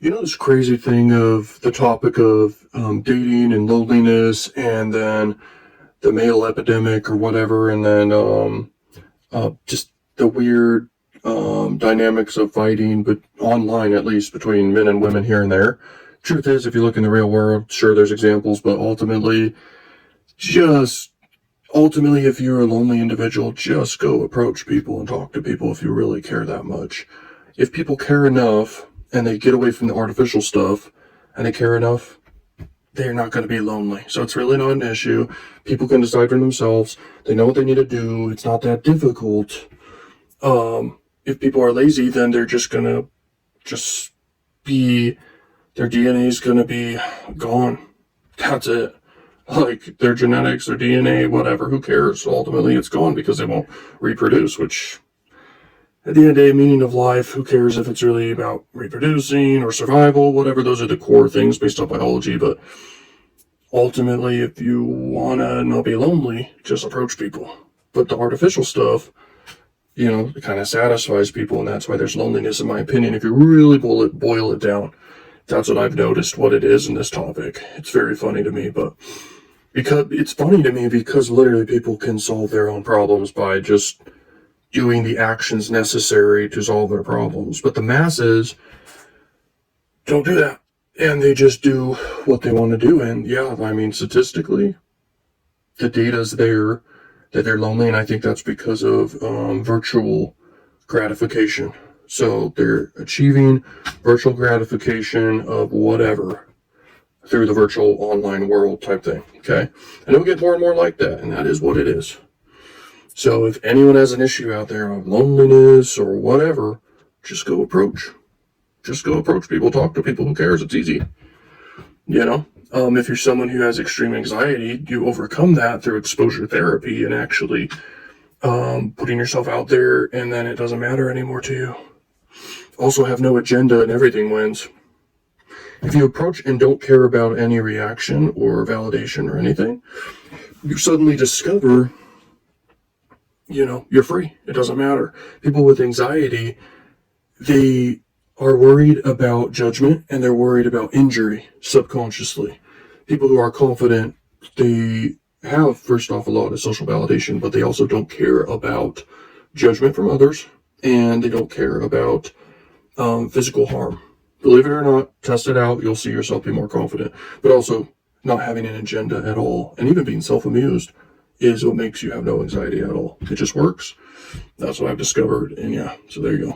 This crazy thing of the topic of dating and loneliness, and then the male epidemic or whatever, and then just the weird dynamics of fighting, but online at least, between men and women here and there. Truth is, if you look in the real world, sure, there's examples, but ultimately, if you're a lonely individual, just go approach people and talk to people if you really care that much. If people care enough and they get away from the artificial stuff and they care enough, they're not going to be lonely. So it's really not an issue. People can decide for themselves. They know what they need to do. It's not that difficult. If people are lazy, then they're just going to their DNA is going to be gone. That's it. Like their genetics, their DNA, whatever, who cares? Ultimately, it's gone because they won't reproduce, which at the end of the day, meaning of life, who cares if it's really about reproducing or survival, whatever. Those are the core things based on biology. But ultimately, if you want to not be lonely, just approach people. But the artificial stuff, it kind of satisfies people, and that's why there's loneliness, in my opinion. If you really boil it down, that's what I've noticed what it is in this topic. It's very funny to me, because literally people can solve their own problems by just doing the actions necessary to solve their problems. But the masses don't do that. And they just do what they want to do. And yeah, statistically, the data's there that they're lonely. And I think that's because of virtual gratification. So they're achieving virtual gratification of whatever through the virtual online world type thing. Okay. And it'll get more and more like that. And that is what it is. So if anyone has an issue out there of loneliness or whatever, just go approach people, talk to people. Who cares? It's easy. If you're someone who has extreme anxiety, you overcome that through exposure therapy and actually putting yourself out there, and then it doesn't matter anymore to you. Also have no agenda and everything wins. If you approach and don't care about any reaction or validation or anything, you suddenly discover you're free. It doesn't matter. People with anxiety, they are worried about judgment and they're worried about injury subconsciously. People who are confident, they have, first off, a lot of social validation, but they also don't care about judgment from others, and they don't care about physical harm. Believe it or not, test it out. You'll see yourself be more confident, but also not having an agenda at all, and even being self-amused is what makes you have no anxiety at all. It just works. That's what I've discovered. And yeah, so there you go.